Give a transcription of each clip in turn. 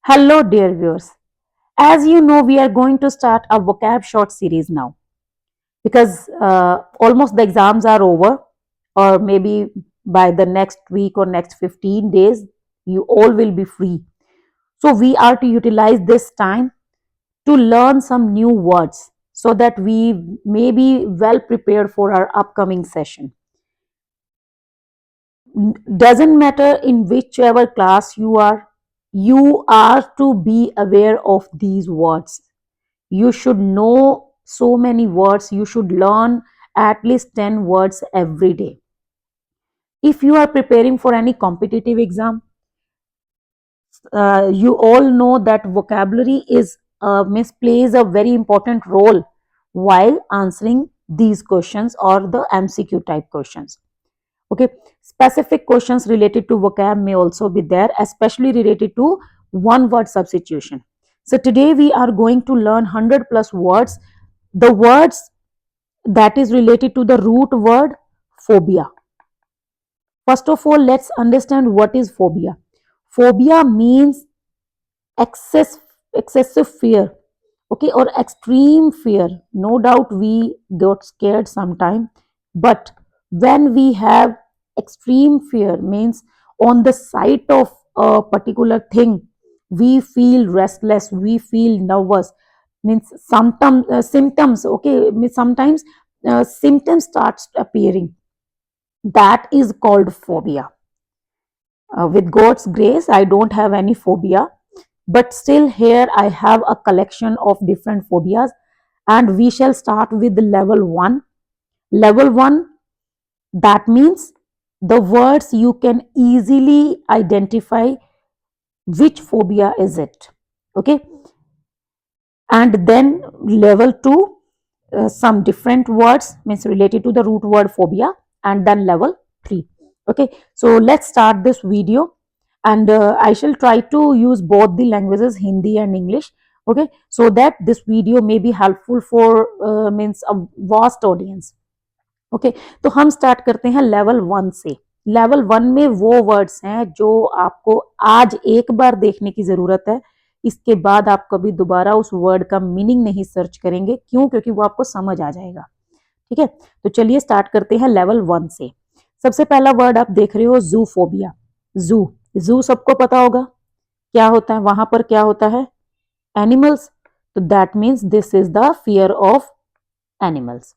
Hello, dear viewers. As you know, we are going to start a vocab short series now because almost the exams are over, or maybe by the next week or next 15 days, you all will be free. So, we are to utilize this time to learn some new words so that we may be well prepared for our upcoming session. Doesn't matter in whichever class you are to be aware of these words. You should know so many words. You should learn at least 10 words every day. If you are preparing for any competitive exam, you all know that vocabulary plays a very important role while answering these questions or the MCQ type questions. Okay, specific questions related to vocab may also be there, especially related to one word substitution. So today we are going to learn 100 plus words, the words that is related to the root word phobia. First of all, let's understand what is phobia. Phobia means excess excessive fear, okay, or extreme fear. No doubt we got scared sometime, but when we have extreme fear, means on the sight of a particular thing, we feel restless, we feel nervous, means sometimes symptoms, okay, means sometimes symptoms starts appearing. That is called phobia. With God's grace, I don't have any phobia, but still here I have a collection of different phobias, and we shall start with level 1. Level 1, that means the words you can easily identify which phobia is it. Okay, and then level 2, some different words means related to the root word phobia, and then level 3. Okay, so let's start this video, and I shall try to use both the languages, Hindi and English. Okay, so that this video may be helpful for means a vast audience. Okay, तो हम start करते हैं level 1 से। Level 1 में वो words हैं जो आपको आज एक बार देखने की जरूरत है, इसके बाद आप कभी दोबारा उस वर्ड का मीनिंग नहीं सर्च करेंगे। क्यों? क्योंकि वो आपको समझ आ जाएगा। ठीक है, तो चलिए स्टार्ट करते हैं लेवल 1 से। सबसे पहला वर्ड आप देख रहे हो जूफोबिया। जू, जू सबको पता होगा क्या होता है, वहां पर क्या होता है, एनिमल्स। तो that means this is the fear of animals.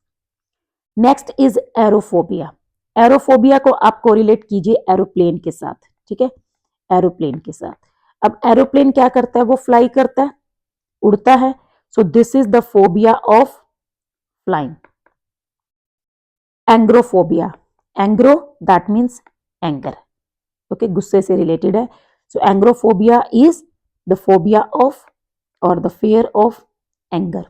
Next is aerophobia. Aerophobia को आप कोरिलेट कीजिए एरोप्लेन के साथ। ठीक है, एरोप्लेन के साथ। अब एरोप्लेन क्या करता है, वो फ्लाई करता है, उड़ता है। So this is the phobia of flying. Angrophobia, angro that means anger, okay, गुस्से से रिलेटेड है। So angrophobia is the phobia of or the fear of anger.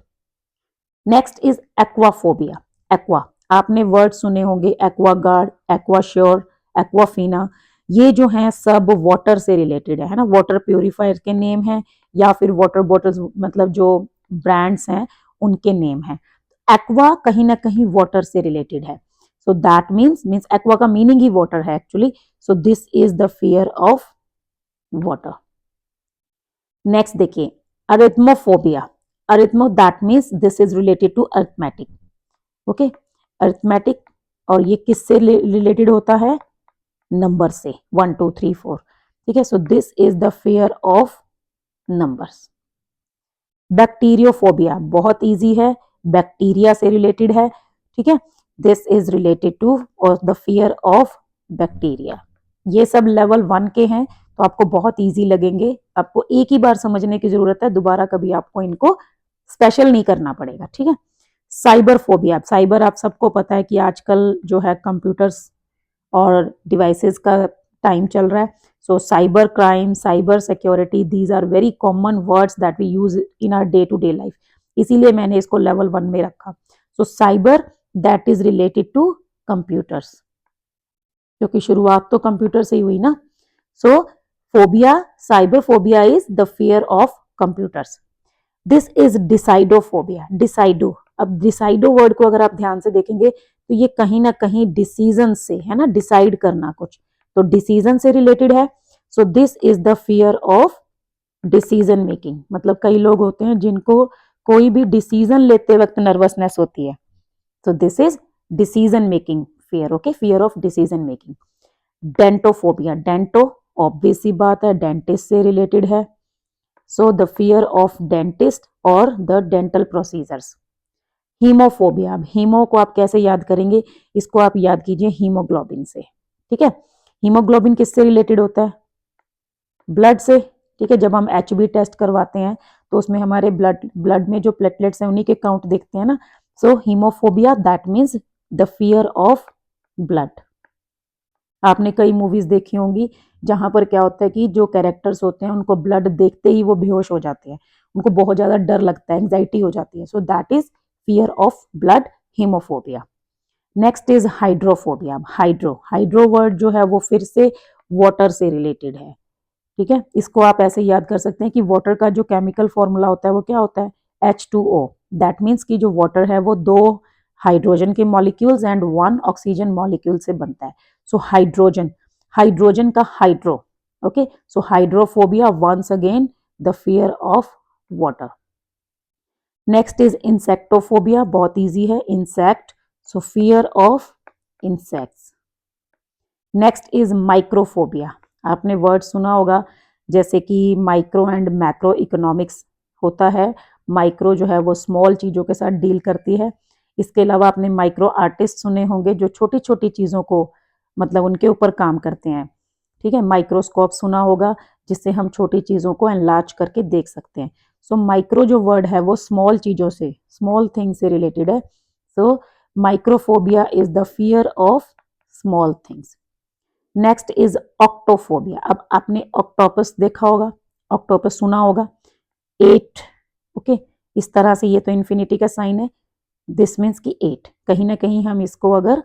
Next is aquaphobia. Aqua, आपने वर्ड सुने होंगे, Aquaguard, Aquasure, Aquafina. ये जो हैं सब वाटर से रिलेटेड है ना, वाटर प्योरीफायर के नेम हैं या फिर वाटर बॉटल्स, मतलब जो ब्रांड्स हैं उनके नेम हैं। एक्वा कहीं ना कहीं वाटर से रिलेटेड है। सो दैट मीन्स एक्वा का मीनिंग ही वाटर है actually. So this is the fear of water. Next देखिए arithmophobia. Arithmo that means this is related to arithmetic. Okay, arithmetic, और ये किससे रिलेटेड होता है, नंबर से, 1 2 3 4। ठीक है, so this is the fear of numbers. Bacteriophobia बहुत इजी है, बैक्टीरिया से रिलेटेड है। ठीक है, this is related to or the fear of bacteria. ये सब लेवल 1 के हैं, तो आपको बहुत इजी लगेंगे। आपको एक ही बार समझने की जरूरत है, दोबारा कभी आपको इनको स्पेशल नहीं करना पड़ेगा। ठीक है, साइबर फोबिया। साइबर आप सबको पता है कि आजकल जो है कंप्यूटर्स और डिवाइसेस का टाइम चल रहा है। So cyber crime, cyber security, these are very common words that we use in our day to day life, इसीलिए मैंने इसको लेवल 1 में रखा। So cyber that is related to computers, क्योंकि शुरुआत तो कंप्यूटर से ही हुई ना। So phobia, cyber phobia is the fear of computers. This is decidophobia. Decido, अब डिसाइडो वर्ड को अगर आप ध्यान से देखेंगे तो ये कहीं ना कहीं डिसीजन से है ना, डिसाइड करना कुछ, तो डिसीजन से रिलेटेड है। So this is the fear of decision making, मतलब कई लोग होते हैं जिनको कोई भी डिसीजन लेते वक्त नर्वसनेस होती है, तो this is decision making fear. Okay, fear of decision making. Dentophobia, dento obvious सी बात है डेंटिस्ट से रिलेटेड है, so the fear of dentist or the dental procedures. Haemophobia, अब हीमो को आप कैसे याद करेंगे, इसको आप याद कीजिए हीमोग्लोबिन से। ठीक है, हीमोग्लोबिन किससे रिलेटेड होता है, ब्लड से। ठीक है, जब हम HB टेस्ट करवाते हैं तो उसमें हमारे ब्लड में जो प्लेटलेट्स हैं उन्हीं के काउंट देखते हैं ना। So haemophobia that means the fear of blood. आपने कई मूवीज देखी होंगी जहां पर क्या होता है कि जो कैरेक्टर्स होते हैं उनको ब्लड देखते ही वो बेहोश हो जाते हैं, उनको बहुत ज्यादा डर लगता है, एंग्जाइटी हो जाती है। So that is fear of blood, haemophobia. Next is hydrophobia. Hydro word जो है वो फिर से वाटर से रिलेटेड है। ठीक है, इसको आप ऐसे याद कर सकते हैं कि वाटर का जो केमिकल फॉर्मूला होता है वो क्या होता है, H2O। दैट मीन्स कि जो वाटर है वो 2 हाइड्रोजन के मॉलिक्यूल्स एंड 1 ऑक्सीजन मॉलिक्यूल से बनता है। सो हाइड्रोजन, हाइड्रोजन का hydro. Okay, so hydrophobia once again the fear of water. Next is insectophobia, बहुत इजी है, insect, so fear of insects. Next is microphobia, आपने वर्ड सुना होगा जैसे कि माइक्रो एंड मैक्रो इकोनॉमिक्स होता है। माइक्रो जो है वो स्मॉल चीज़ों के साथ डील करती है। इसके अलावा आपने माइक्रो आर्टिस्ट सुने होंगे जो छोटी छोटी चीज़ों को मतलब उनके ऊपर काम करते हैं। ठीक है, माइक्रोस्कोप सुना होगा जिससे हम छोटी चीज़ों को एनलार्ज करके देख सकते हैं। सो माइक्रो जो वर्ड है वो स्मॉल चीज़ों से, स्मॉल थिंग से रिलेटेड है। So microphobia is the fear of small things. Next is octophobia, अब आपने ऑक्टोपस देखा होगा, ऑक्टोपस सुना होगा, 8। ओके, इस तरह से ये तो इन्फिनिटी का साइन है, दिस मीन्स कि 8, कहीं ना कहीं हम इसको अगर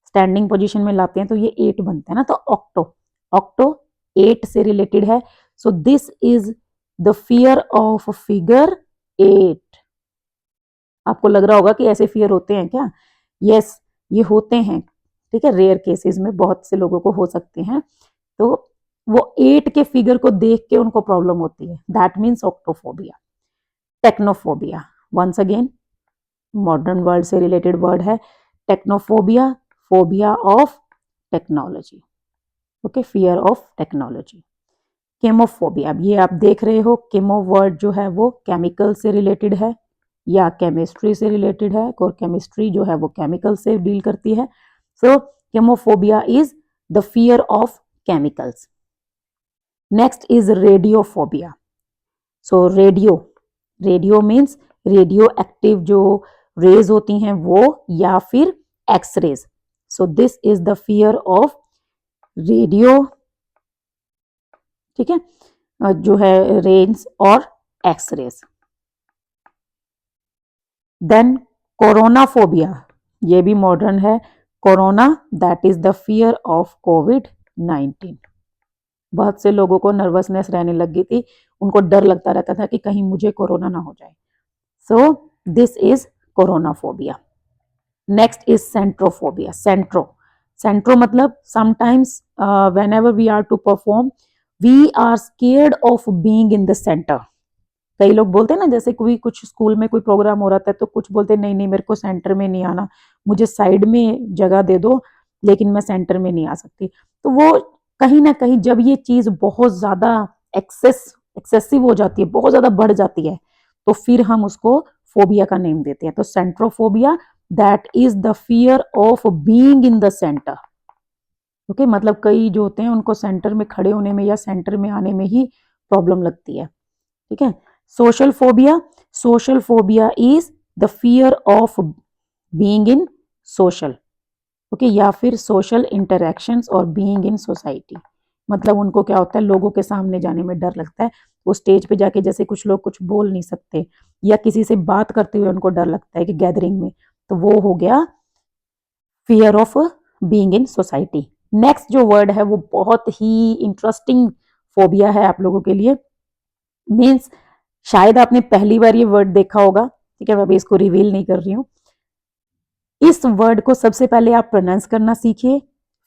स्टैंडिंग पोजीशन में लाते हैं तो ये 8 बनता है ना, तो ऑक्टो, ऑक्टो 8 से रिलेटेड है। So this is the fear of figure 8। आपको लग रहा होगा कि ऐसे फियर होते हैं क्या, यस ये होते हैं। ठीक है, रेयर केसेस में बहुत से लोगों को हो सकते हैं, तो वो 8 के फिगर को देख के उनको प्रॉब्लम होती है, that means octophobia. Technophobia, once again modern world से रिलेटेड वर्ड है, technophobia, phobia of technology. Okay, fear of technology. Chemophobia, अब ये आप देख रहे हो केमो वर्ड जो है वो केमिकल से रिलेटेड है या केमिस्ट्री से रिलेटेड है, और केमिस्ट्री जो है वो केमिकल से डील करती है। So chemophobia is the fear of chemicals. Next is radiophobia. So radio, radio means radioactive जो रेज होती हैं वो, या फिर X rays. So this is the fear of radio. ठीक है, जो है रेन्स और एक्सरेज। देन कोरोनाफोबिया, ये भी मॉडर्न है, corona that is the fear of कोविड-19। बहुत से लोगों को नर्वसनेस रहने लग गई थी, उनको डर लगता रहता था कि कहीं मुझे कोरोना ना हो जाए। So this is coronaphobia. Next is centrophobia. Centro, centro मतलब sometimes whenever we are to perform we are scared of being in the centre. कई लोग बोलते हैं ना, जैसे कोई कुछ स्कूल में कोई प्रोग्राम हो रहा था तो कुछ बोलते हैं नहीं नहीं मेरे को सेंटर में नहीं आना, मुझे साइड में जगह दे दो लेकिन मैं सेंटर में नहीं आ सकती। तो वो कहीं ना कहीं जब ये चीज बहुत ज्यादा एक्सेसिव हो जाती है, बहुत ज्यादा बढ़ जाती है, तो फिर हम उसको फोबिया का नेम देते हैं। तो centrophobia that is the fear of being in the centre. Okay, मतलब कई जो होते हैं उनको सेंटर में खड़े होने में या सेंटर में आने में ही प्रॉब्लम लगती है। ठीक है, social phobia, social phobia is the fear of being in social. Okay, या फिर सोशल इंटरेक्शंस और बीइंग इन सोसाइटी, मतलब उनको क्या होता है लोगों के सामने जाने में डर लगता है, वो स्टेज पे जाके जैसे कुछ लोग कुछ बोल नहीं सकते या किसी से बात करते हुए उनको डर लगता है कि गैदरिंग में, तो वो हो गया fear of being in society. Next जो वर्ड है वो बहुत ही इंटरेस्टिंग फोबिया है आप लोगों के लिए, मीन्स शायद आपने पहली बार ये वर्ड देखा होगा। ठीक है, मैं अभी इसको रिवील नहीं कर रही हूँ। इस वर्ड को सबसे पहले आप प्रोनाउंस करना सीखिए,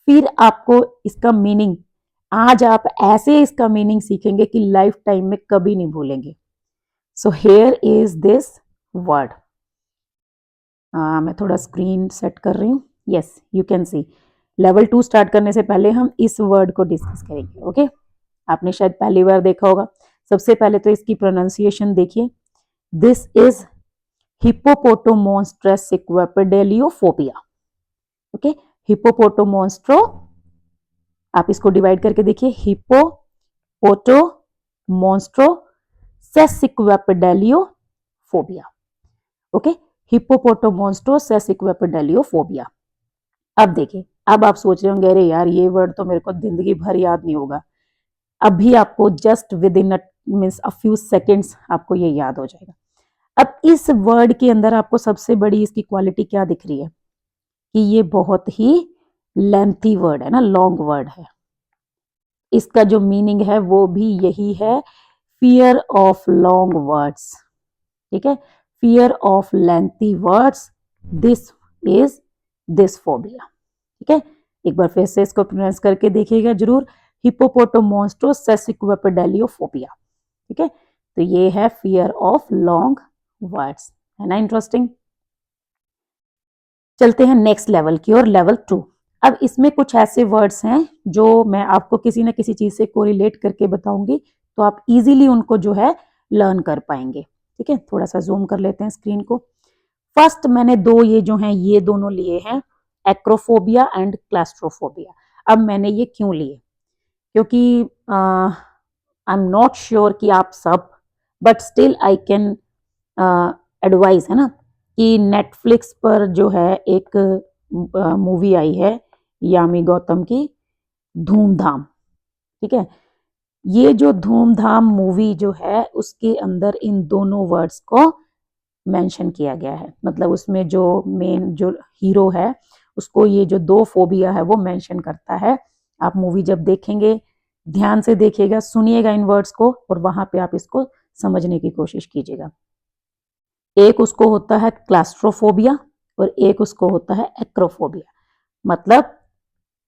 फिर आपको इसका मीनिंग आज आप ऐसे इसका मीनिंग सीखेंगे कि लाइफ टाइम में कभी नहीं भूलेंगे। So here is this word. मैं थोड़ा स्क्रीन सेट कर रही हूँ। Yes, you can see. Level 2 start करने से पहले हम इस वर्ड को डिस्कस करेंगे। ओके, आपने शायद पहली बार देखा होगा। सबसे पहले तो इसकी प्रोनाउंसिएशन देखिए। This is hippopotomonstrosesquippedaliophobia. Okay, hippopotomonstro, आप इसको डिवाइड करके देखिए, हिप्पोपोटोमोन्स्ट्रो सेसिक्वेपेडेलियोफोबिया। ओके, हिप्पोपोटोमोन्स्ट्रो सेसिक्वेपेडेलियोफोबिया। अब देखिए, अब आप सोच रहे होंगे अरे यार ये वर्ड तो मेरे को जिंदगी भर याद नहीं होगा। अभी आपको just with in means a few seconds आपको ये याद हो जाएगा। अब इस वर्ड के अंदर आपको सबसे बड़ी इसकी क्वालिटी क्या दिख रही है कि ये बहुत ही लेंथी वर्ड है ना, लॉन्ग वर्ड है। इसका जो मीनिंग है वो भी यही है, फियर ऑफ लॉन्ग वर्ड्स। ठीक है, fear of lengthy words, this is this phobia. ठीक है, एक बार फिर से इसको प्रोनाउंस करके देखिएगा जरूर, हिप्पोपोटोमोन्स्ट्रो सेसिक्वेपेडेलियोफोबिया। ठीक है, तो ये है फियर ऑफ लॉन्ग वर्ड्स, है ना इंटरेस्टिंग। चलते हैं नेक्स्ट लेवल की ओर, लेवल 2। अब इसमें कुछ ऐसे वर्ड्स हैं जो मैं आपको किसी न किसी चीज से कोरिलेट करके बताऊंगी, तो आप इजीली उनको जो है लर्न कर पाएंगे। ठीक है, थोड़ा सा जूम कर लेते हैं स्क्रीन को। फर्स्ट मैंने दो ये जो हैं ये दोनों लिए हैं, एक्रोफोबिया एंड क्लास्ट्रोफोबिया। अब मैंने ये क्यों लिए, क्योंकि आई एम नॉट श्योर कि आप सब, but still I can advice, है ना, कि नेटफ्लिक्स पर जो है एक मूवी आई है यामी गौतम की, धूमधाम। ठीक है, ये जो धूमधाम मूवी जो है उसके अंदर इन दोनों वर्ड्स को मेंशन किया गया है। मतलब उसमें जो मेन जो हीरो है उसको ये जो दो फोबिया है वो मेंशन करता है। आप मूवी जब देखेंगे ध्यान से देखिएगा, सुनिएगा इन वर्ड्स को और वहां पे आप इसको समझने की कोशिश कीजिएगा। एक उसको होता है क्लास्ट्रोफोबिया और एक उसको होता है एक्रोफोबिया। मतलब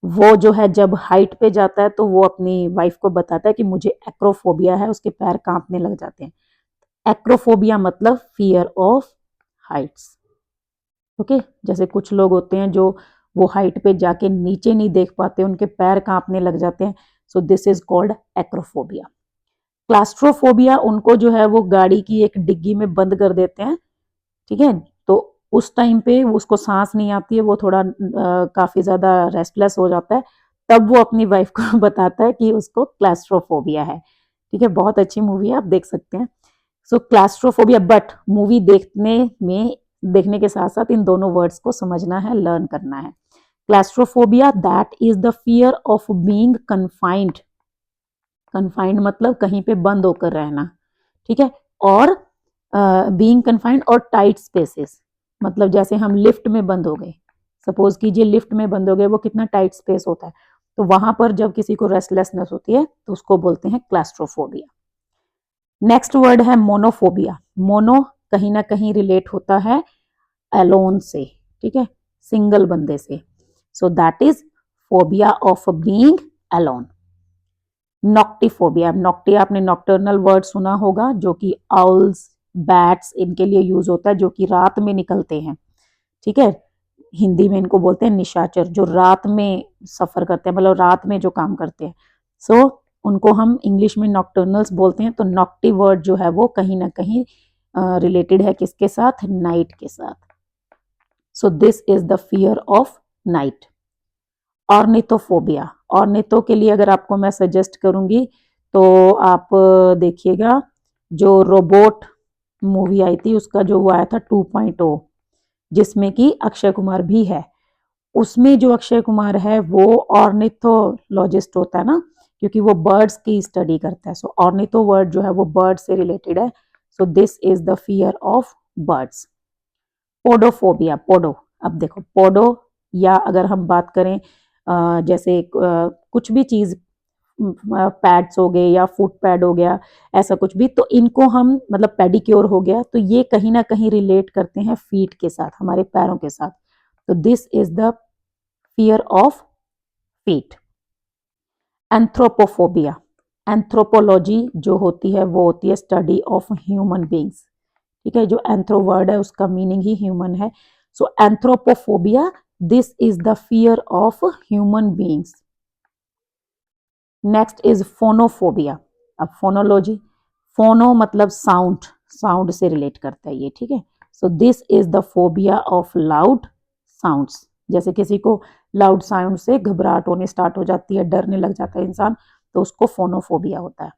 वो जो है जब हाइट पे जाता है तो वो अपनी वाइफ को बताता है कि मुझे एक्रोफोबिया है, उसके पैर कांपने लग जाते हैं। एक्रोफोबिया मतलब फियर ऑफ हाइट्स। ओके, जैसे कुछ लोग होते हैं जो वो हाइट पे जाके नीचे नहीं देख पाते, उनके पैर कांपने लग जाते हैं। सो this is called acrophobia. Claustrophobia उनको जो है वो गाड़ी की एक डिग्गी में बंद कर देते हैं। ठीक है, तो उस टाइम पे उसको सांस नहीं आती है, वो थोड़ा काफी ज्यादा रेस्टलेस हो जाता है, तब वो अपनी वाइफ को बताता है कि उसको क्लास्ट्रोफोबिया है। ठीक है, बहुत अच्छी मूवी है, आप देख सकते हैं। सो क्लास्ट्रोफोबिया, बट मूवी देखने के साथ साथ इन दोनों वर्ड्स को समझना है, लर्न करना है। Claustrophobia that is the fear of being confined. Confined मतलब कहीं पे बंद होकर रहना। ठीक है, और बीइंग कन्फाइंड और टाइट स्पेसेस, मतलब जैसे हम लिफ्ट में बंद हो गए, सपोज कीजिए लिफ्ट में बंद हो गए, वो कितना टाइट स्पेस होता है, तो वहां पर जब किसी को रेस्टलेसनेस होती है तो उसको बोलते हैं क्लास्ट्रोफोबिया। नेक्स्ट वर्ड है मोनोफोबिया। मोनो कहीं ना कहीं रिलेट होता है अलोन से। ठीक है, सिंगल बंदे से। So that is phobia of being alone. Noctiphobia, nocti आपने नॉक्टर्नल वर्ड सुना होगा, जो कि आउल्स, बैट्स इनके लिए यूज होता है, जो कि रात में निकलते हैं। ठीक है, हिंदी में इनको बोलते हैं निशाचर, जो रात में सफर करते हैं, मतलब रात में जो काम करते हैं। सो उनको हम इंग्लिश में नॉक्टर्नल्स बोलते हैं। तो नॉक्टी वर्ड जो है वो कहीं ना कहीं रिलेटेड है किसके साथ, नाइट के साथ। So this is the fear of night. ऑर्निथोफोबिया, ornitho के लिए अगर आपको मैं सजेस्ट करूंगी तो आप देखिएगा जो रोबोट मूवी आई थी उसका जो वो आया था 2.0, जिसमें कि अक्षय कुमार भी है। उसमें जो अक्षय कुमार है वो ऑर्निथोलॉजिस्ट होता है ना, क्योंकि वो बर्ड्स की स्टडी करता है। सो ऑर्निथो वर्ड जो है वो बर्ड से रिलेटेड है। So this is the fear of birds. Podophobia, podo, अब देखो पोडो, या अगर हम बात करें जैसे कुछ भी चीज, पैड्स हो गए या फुट पैड हो गया, ऐसा कुछ भी, तो इनको हम मतलब पेडिक्योर हो गया, तो ये कहीं ना कहीं रिलेट करते हैं फीट के साथ, हमारे पैरों के साथ। तो this is the fear of feet. Anthropophobia, anthropology जो होती है वो होती है स्टडी ऑफ ह्यूमन बींग्स, ठीक है। जो एंथ्रो वर्ड है उसका मीनिंग ही ह्यूमन है। So anthropophobia, this is the fear of human beings. Next is phonophobia. अब फोनोलॉजी, फोनो मतलब साउंड, साउंड से रिलेट करता है ये, ठीक है। So this is the phobia of loud sounds. जैसे किसी को लाउड साउंड से घबराहट होने स्टार्ट हो जाती है, डरने लग जाता है इंसान, तो उसको फोनोफोबिया होता है।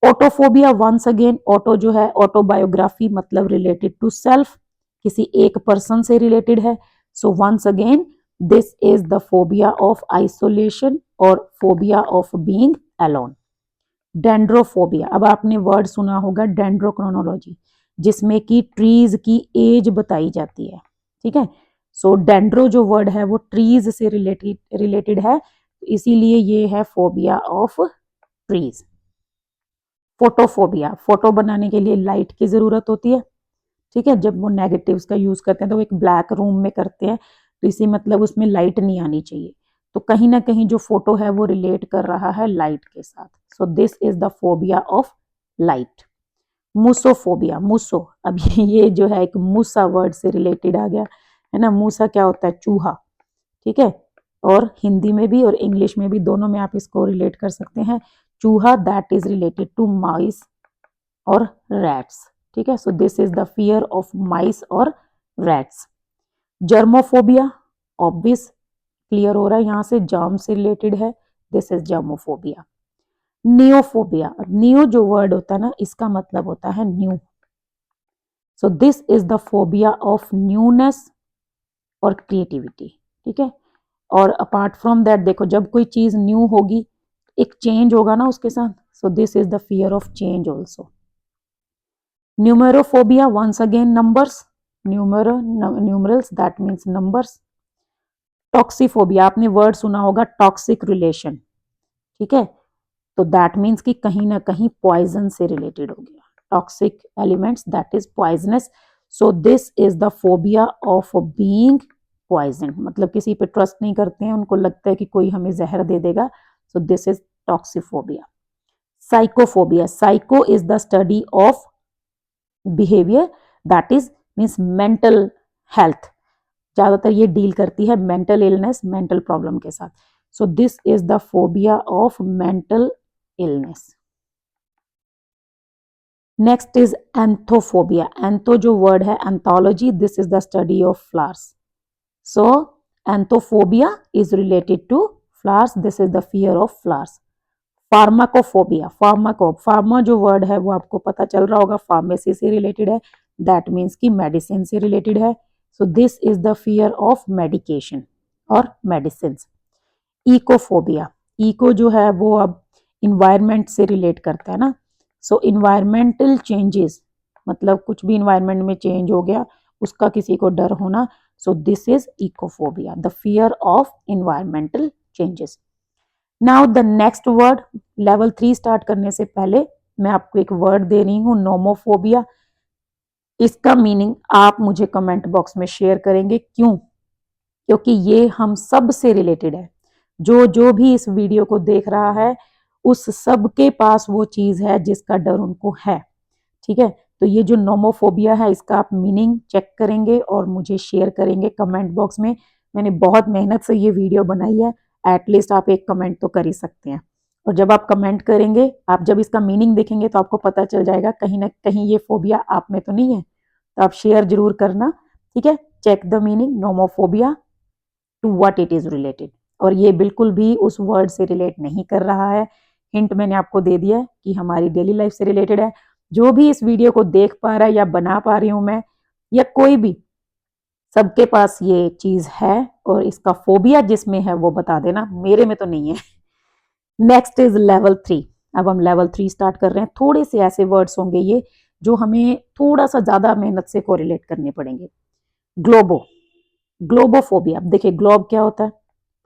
ऑटोफोबिया, वंस अगेन ऑटो जो है ऑटोबायोग्राफी मतलब रिलेटेड टू सेल्फ, किसी एक पर्सन से रिलेटेड है। So once again this is the phobia of isolation और phobia of being alone. Dendrophobia, अब आपने वर्ड सुना होगा डेंड्रोक्रोनोलॉजी, जिसमें कि ट्रीज की एज बताई जाती है, ठीक है। सो डेंड्रो जो वर्ड है वो ट्रीज से रिलेटेड है, इसीलिए ये है phobia of trees. Photophobia, photo बनाने के लिए लाइट की जरूरत होती है, ठीक है। जब वो नेगेटिव्स का यूज करते हैं तो वो एक ब्लैक रूम में करते हैं, तो इसी मतलब उसमें लाइट नहीं आनी चाहिए, तो कहीं ना कहीं जो फोटो है वो रिलेट कर रहा है लाइट के साथ। So this is the phobia of light. Musophobia, muso, अब ये जो है एक मूसा वर्ड से रिलेटेड आ गया है ना। मूसा क्या होता है, चूहा, ठीक है। और हिंदी में भी और इंग्लिश में भी, दोनों में आप इसको रिलेट कर सकते हैं। चूहा that is related to mice और रैट्स, ठीक है। So this is the fear of mice और रैट्स। जर्मोफोबिया, ऑब्वियस क्लियर हो रहा है यहाँ से, जर्म से रिलेटेड है, दिस इज जर्मोफोबिया। नियोफोबिया, नियो जो वर्ड होता है ना, इसका मतलब होता है new. So this is the phobia of newness और क्रिएटिविटी, ठीक है। और अपार्ट फ्रॉम दैट देखो, जब कोई चीज न्यू होगी एक चेंज होगा ना उसके साथ, so this is the fear of change also. Numerophobia, once again numbers, numerals that means numbers. Toxiphobia, आपने वर्ड सुना होगा टॉक्सिक रिलेशन, ठीक है, तो दैट मीन्स कि कहीं ना कहीं पॉइजन से रिलेटेड हो गया, toxic elements that is poisonous. So this is the phobia of being poison, मतलब किसी पे ट्रस्ट नहीं करते हैं, उनको लगता है कि कोई हमें जहर दे देगा, so this is toxiphobia. Psychophobia, psycho is the study of behaviour that is means mental health, ज्यादातर ये डील करती है मेंटल इलनेस, मेंटल प्रॉब्लम के साथ। So this is the phobia of mental illness. Next is anthophobia, antho जो word है anthology, this is the study of flowers. So anthophobia is related to flowers, this is the fear of flowers. Pharmacophobia, pharma जो word है वो आपको पता चल रहा होगा, फार्मेसी से रिलेटेड है, दैट मीन्स कि मेडिसिन से रिलेटेड है। So this is the fear of medication और मेडिसिन। इकोफोबिया, इको जो है वो अब इन्वायरमेंट से रिलेट करता है ना। सो इन्वायरमेंटल चेंजेस, मतलब कुछ भी इन्वायरमेंट में चेंज हो गया उसका किसी को डर होना, so this is ecophobia, the fear of environmental changes. Now the next word, level 3 start करने से पहले मैं आपको एक वर्ड दे रही हूँ, नोमोफोबिया। इसका मीनिंग आप मुझे कमेंट बॉक्स में शेयर करेंगे, क्यों, क्योंकि ये हम सब से रिलेटेड है। जो जो भी इस वीडियो को देख रहा है उस सब के पास वो चीज है जिसका डर उनको है, ठीक है। तो ये जो नोमोफोबिया है इसका आप मीनिंग चेक करेंगे और मुझे शेयर करेंगे कमेंट बॉक्स में। मैंने बहुत मेहनत से ये वीडियो बनाई है, एटलीस्ट आप एक कमेंट तो कर ही सकते हैं। और जब आप कमेंट करेंगे, आप जब इसका मीनिंग देखेंगे तो आपको पता चल जाएगा कहीं ना कहीं ये फोबिया आप में तो नहीं है, तो आप शेयर जरूर करना, ठीक है। Check the meaning nomophobia to what it is related, और ये बिल्कुल भी उस वर्ड से रिलेट नहीं कर रहा है। हिंट मैंने आपको दे दिया है कि हमारी डेली लाइफ से रिलेटेड है। जो भी इस वीडियो को देख पा रहा है या बना पा रही हूं मैं या कोई भी, सबके पास ये चीज है, और इसका फोबिया जिसमें है वो बता देना, मेरे में तो नहीं है। Next is level 3। अब हम लेवल 3 स्टार्ट कर रहे हैं। थोड़े से ऐसे वर्ड्स होंगे ये जो हमें थोड़ा सा ज्यादा मेहनत से कोरिलेट करने पड़ेंगे। ग्लोबो, ग्लोबोफोबिया, देखिए ग्लोब क्या होता है,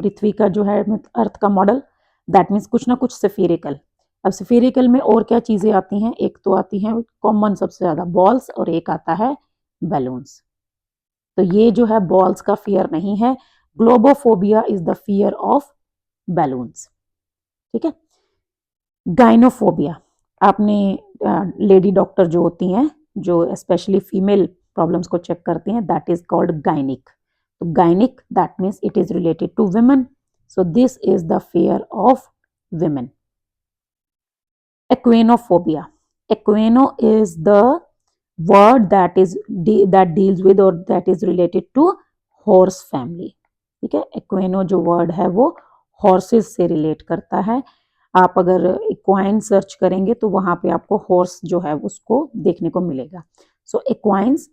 पृथ्वी का जो है अर्थ का मॉडल, दैट मीन्स कुछ ना कुछ स्फेरिकल। अब स्फेरिकल में और क्या चीजें आती हैं, एक तो आती हैं कॉमन सबसे ज्यादा बॉल्स, और एक आता है बैलून्स। तो ये जो है बॉल्स का फियर नहीं है, globophobia is the fear of balloons. ठीक है। गाइनोफोबिया, आपने लेडी डॉक्टर जो होती हैं, जो स्पेशली फीमेल प्रॉब्लम्स को चेक करती हैं, दैट इज कॉल्ड गायनिक। तो गायनिक that means it is related to women, so this is the fear of women. Equinophobia, equino is the word that deals with or that is related to horse family, ठीक है। equino जो word है वो horses से relate करता है। आप अगर इक्वाइन सर्च करेंगे तो वहां पे आपको हॉर्स जो है उसको देखने को मिलेगा। So equines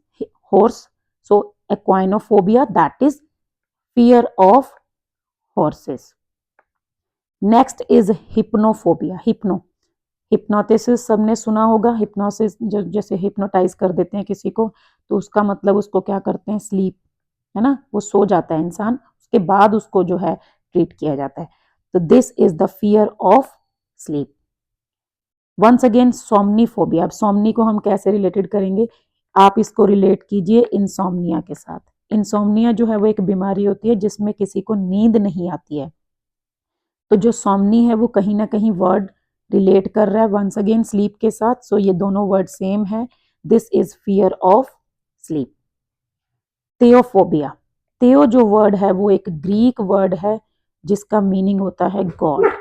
horse, so equinophobia that is fear of horses. Next is hypnophobia. Hypnosis सबने सुना होगा। हिप्नोसिस जैसे हिप्नोटाइज कर देते हैं किसी को, तो उसका मतलब उसको क्या करते हैं, स्लीप, है ना, वो सो जाता है इंसान, उसके बाद उसको जो है ट्रीट किया जाता है। तो this is the fear of sleep. Once again somniphobia. अब सोमनी को हम कैसे रिलेटेड करेंगे, आप इसको रिलेट कीजिए इंसोम्निया के साथ। इंसोम्निया जो है वो एक बीमारी होती है जिसमें किसी को नींद नहीं आती है। तो जो सोमनी है वो कहीं ना कहीं वर्ड रिलेट कर रहा है वंस अगेन स्लीप के साथ। सो ये दोनों वर्ड सेम है। This is fear of sleep. Theophobia, theo जो वर्ड है वो एक ग्रीक वर्ड है जिसका मीनिंग होता है गॉड।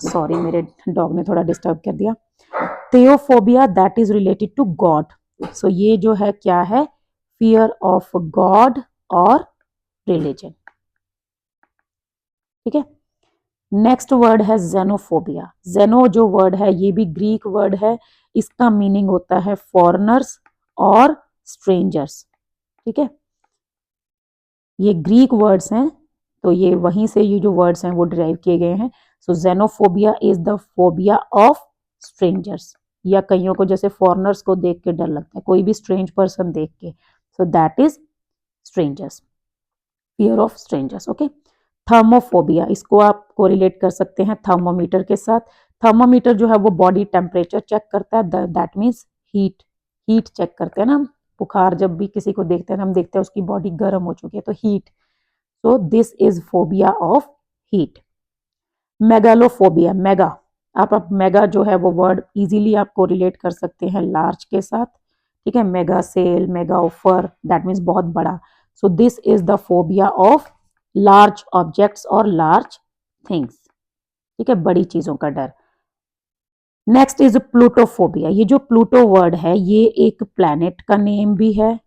सॉरी, मेरे डॉग ने थोड़ा डिस्टर्ब कर दिया। Theophobia that is related to God. So ये जो है क्या है, फियर ऑफ गॉड और रिलीजन, ठीक है। नेक्स्ट वर्ड है जेनोफोबिया। जेनो जो वर्ड है ये भी ग्रीक वर्ड है, इसका मीनिंग होता है फॉरेनर्स और स्ट्रेंजर्स, ठीक है। ये ग्रीक वर्ड्स हैं, तो ये वहीं से ये जो वर्ड्स हैं वो डिराइव किए गए हैं। So xenophobia is the phobia of strangers, या कईयों को जैसे फॉरेनर्स को देख के डर लगता है, कोई भी स्ट्रेंज पर्सन देख के, so that is strangers, fear of strangers, okay. Thermophobia, इसको आप कोरिलेट कर सकते हैं थर्मोमीटर के साथ। थर्मोमीटर जो है वो बॉडी टेम्परेचर चेक करता है, that means heat, heat check करते हैं ना हम। बुखार जब भी किसी को देखते हैं हम देखते हैं उसकी बॉडी गर्म हो चुकी है, तो heat. So this is phobia of heat. Megalophobia, mega, आप मेगा जो है वो वर्ड इजीली आप कोरिलेट कर सकते हैं लार्ज के साथ, ठीक है। Mega sale, mega offer, that means बहुत बड़ा। So this is the phobia of large objects और लार्ज थिंग्स, ठीक है, बड़ी चीजों का डर। Next is plutophobia. ये जो प्लूटो वर्ड है ये एक प्लैनेट का नेम भी है,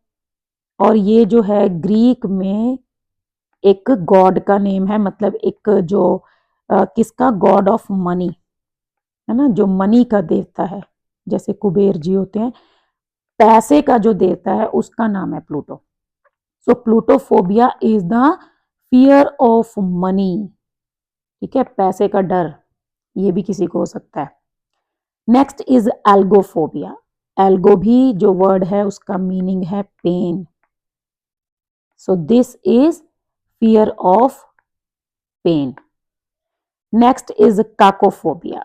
और ये जो है ग्रीक में एक गॉड का नेम है, मतलब एक जो किसका, गॉड ऑफ मनी, है ना, जो मनी का देवता है, जैसे कुबेर जी होते हैं, पैसे का जो देवता है उसका नाम है Pluto. So plutophobia is the fear of money, ठीक है, पैसे का डर, ये भी किसी को हो सकता है। Next is algophobia. एल्गो भी जो वर्ड है उसका मीनिंग है pain. So this is fear of pain. Next is cacophobia.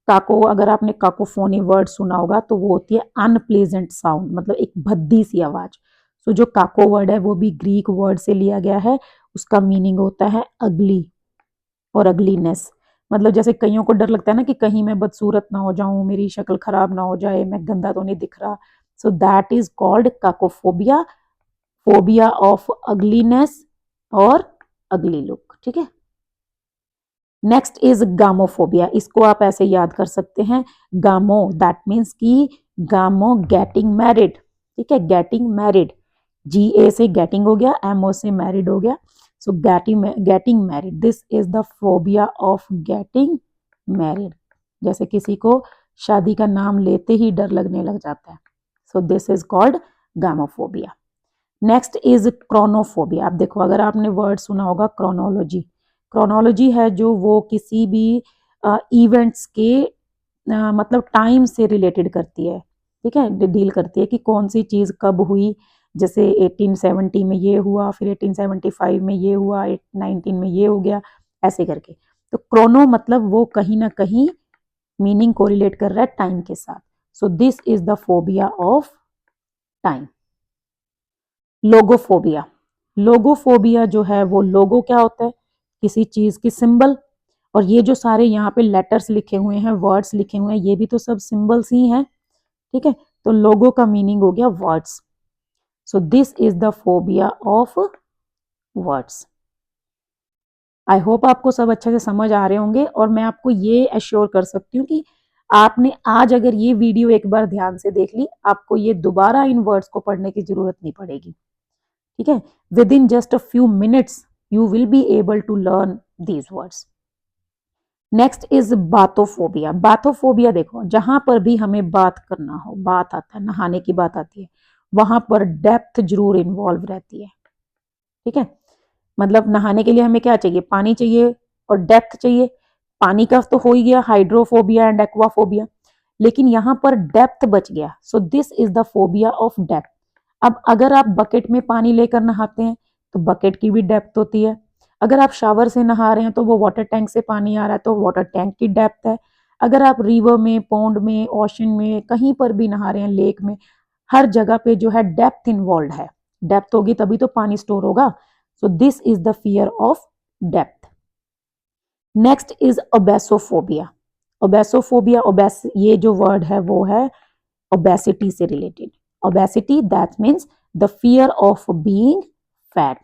Caco, अगर आपने काकोफोनी वर्ड सुना होगा तो वो होती है अनप्लेजेंट साउंड, मतलब एक भद्दी सी आवाज। सो जो काको वर्ड है वो भी ग्रीक वर्ड से लिया गया है, उसका मीनिंग होता है अगली और अगलीनेस। मतलब जैसे कईयों को डर लगता है ना कि कहीं मैं बदसूरत ना हो जाऊं, मेरी शक्ल खराब ना हो जाए, मैं गंदा तो नहीं दिख रहा। So that is called cacophobia, phobia of ugliness और अगली लुक, ठीक है। Next is gamophobia. इसको आप ऐसे याद कर सकते हैं, गामो दैट मीन्स की गामो गेटिंग मैरिड, ठीक है, गेटिंग मैरिड, जी ए से गेटिंग हो गया, एम ओ से मैरिड हो गया। So getting married, this is the phobia of getting married, जैसे किसी को शादी का नाम लेते ही डर लगने लग जाता है। So this is called gamophobia. Next is chronophobia. आप देखो, अगर आपने वर्ड सुना होगा क्रोनोलॉजी, क्रोनोलॉजी है जो वो किसी भी इवेंट्स के मतलब टाइम से रिलेटेड करती है, ठीक है, डील करती है कि कौन सी चीज़ कब हुई। जैसे 1870 में ये हुआ, फिर 1875 में ये हुआ, 19 में ये हो गया, ऐसे करके। तो क्रोनो मतलब वो कहीं ना कहीं मीनिंग को रिलेट कर रहा है टाइम के साथ। So this is the phobia of time. Logophobia. Logophobia जो है वो, लोगो क्या होता है, किसी चीज की सिंबल, और ये जो सारे यहाँ पे लेटर्स लिखे हुए हैं, वर्ड्स लिखे हुए हैं, ये भी तो सब सिंबल्स ही हैं, ठीक है। तो लोगो का मीनिंग हो गया words. So this is the phobia of words. I hope आपको सब अच्छे से समझ आ रहे होंगे, और मैं आपको ये एश्योर कर सकती हूँ कि आपने आज अगर ये वीडियो एक बार ध्यान से देख ली, आपको ये दोबारा इन वर्ड्स को पढ़ने की जरूरत नहीं पड़ेगी, ठीक है। Within just a few minutes you will be able to learn these words. Next is bathophobia. Bathophobia देखो, जहां पर भी हमें बात करना हो, बात आता है, नहाने की बात आती है, वहां पर डेप्थ जरूर इन्वॉल्व रहती है, ठीक है। मतलब नहाने के लिए हमें क्या चाहिए, पानी चाहिए और डेप्थ चाहिए। पानी का तो हो ही गया, हाइड्रोफोबिया एंड एक्वाफोबिया, लेकिन यहाँ पर डेप्थ बच गया। सो this is the phobia of depth. अब अगर आप बकेट में पानी लेकर नहाते हैं तो बकेट की भी डेप्थ होती है। अगर आप शावर से नहा रहे हैं तो वो वाटर टैंक से पानी आ रहा है तो वाटर टैंक की डेप्थ है। अगर आप रिवर में, पौंड में, ओशन में, कहीं पर भी नहा रहे हैं, लेक में, हर जगह पे जो है डेप्थ इन्वॉल्व है। डेप्थ होगी तभी तो पानी स्टोर होगा। So this is the fear of depth. Next is obesophobia. Obesophobia, obese ये जो वर्ड है वो है ओबेसिटी से related. Obesity that means the fear of being fat.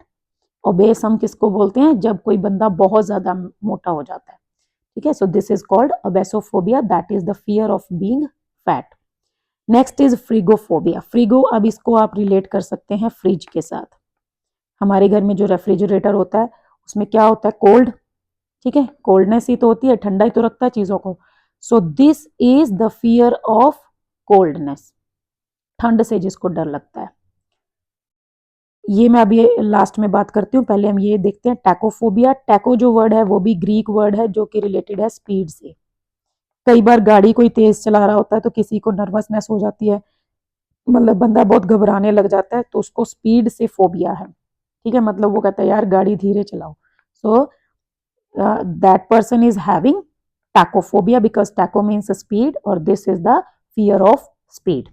Obese हम किसको बोलते हैं, जब कोई बंदा बहुत ज्यादा मोटा हो जाता है, ठीक है। So this is called obesophobia, that is the fear of being fat. Next is frigophobia. Frigo, अब इसको आप रिलेट कर सकते हैं फ्रिज के साथ। हमारे घर में जो रेफ्रिजरेटर होता है उसमें क्या होता है, कोल्ड, ठीक है, कोल्डनेस ही तो होती है, ठंडा ही तो रखता है चीजों को। सो this is the fear of coldness, ठंड से जिसको डर लगता है। ये मैं अभी लास्ट में बात करती हूँ, पहले हम ये देखते हैं टैकोफोबिया। टैको जो वर्ड है वो भी ग्रीक वर्ड है जो कि रिलेटेड है स्पीड से। कई बार गाड़ी कोई तेज चला रहा होता है तो किसी को नर्वसनेस हो जाती है, मतलब बंदा बहुत घबराने लग जाता है, तो उसको स्पीड से फोबिया है, ठीक है। मतलब वो कहता है यार गाड़ी धीरे चलाओ। So that person is having tachophobia because tacho means speed और this is the fear of speed.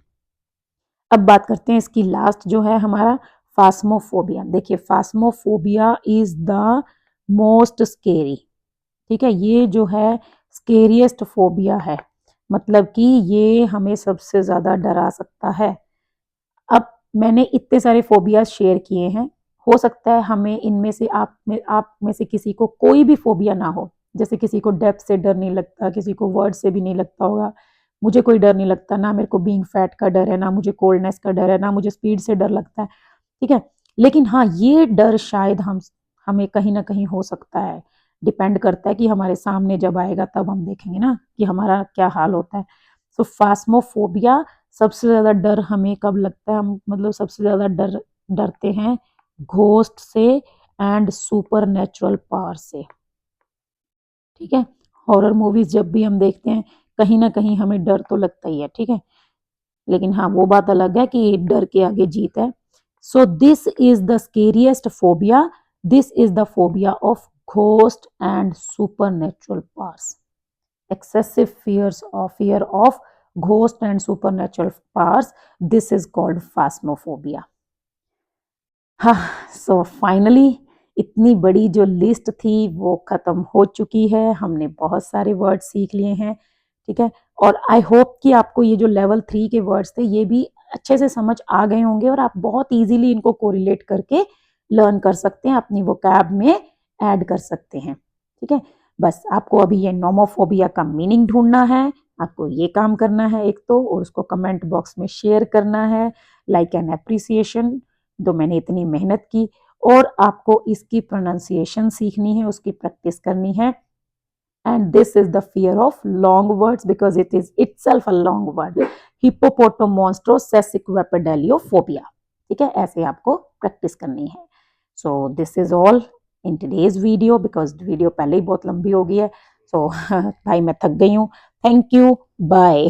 अब बात करते हैं इसकी लास्ट जो है हमारा फास्मोफोबिया। देखिए Phasmophobia is the most scary, ठीक है। ये जो है स्केरियस्ट फोबिया है, मतलब कि ये हमें सबसे ज्यादा डरा सकता है। अब मैंने इतने सारे फोबिया शेयर किए हैं, हो सकता है हमें इनमें से आप में से किसी को कोई भी फोबिया ना हो। जैसे किसी को डेप्थ से डर नहीं लगता, किसी को वर्ड से भी नहीं लगता होगा। मुझे कोई डर नहीं लगता, ना मेरे को बीइंग फैट का डर है, ना मुझे कोल्डनेस का डर है, ना मुझे स्पीड से डर लगता है, ठीक है। लेकिन हाँ, ये डर शायद हमें कहीं ना कहीं हो सकता है। डिपेंड करता है कि हमारे सामने जब आएगा तब हम देखेंगे ना कि हमारा क्या हाल होता है। सो फास्मोफोबिया, सबसे ज्यादा डर हमें कब लगता है, हम मतलब सबसे ज्यादा डरते हैं घोस्ट से एंड सुपर नेचुरल पावर से, ठीक है। हॉरर मूवीज जब भी हम देखते हैं कहीं ना कहीं हमें डर तो लगता ही है, ठीक है। लेकिन हाँ, वो बात अलग है कि डर के आगे जीत है। So this is the scariest phobia, this is the phobia of ghost and super natural powers. excessive fear of ghost and supernatural powers, this is called phasmophobia। हाँ, सो फाइनली इतनी बड़ी जो लिस्ट थी वो खत्म हो चुकी है। हमने बहुत सारे वर्ड सीख लिए हैं, ठीक है। और आई होप कि आपको ये जो लेवल 3 के वर्ड्स थे ये भी अच्छे से समझ आ गए होंगे और आप बहुत इजीली इनको कोरिलेट करके लर्न कर सकते हैं, अपनी वोकैब में ऐड कर सकते हैं, ठीक है। बस आपको अभी ये नोमोफोबिया का मीनिंग ढूंढना है, आपको ये काम करना है एक तो, और उसको कमेंट बॉक्स में शेयर करना है, लाइक एन एप्रिसिएशन तो मैंने इतनी मेहनत की। और आपको इसकी प्रोनाउंसिएशन सीखनी है, उसकी प्रैक्टिस करनी है। And this is the fear of long words because it is itself a long word, hippopotomonstrosesquippedaliophobia, ठीक है। ऐसे आपको प्रैक्टिस करनी है। So this is all in today's video because video पहले ही बहुत लंबी हो गई है। सो भाई मैं थक गई हूँ। Thank you, bye.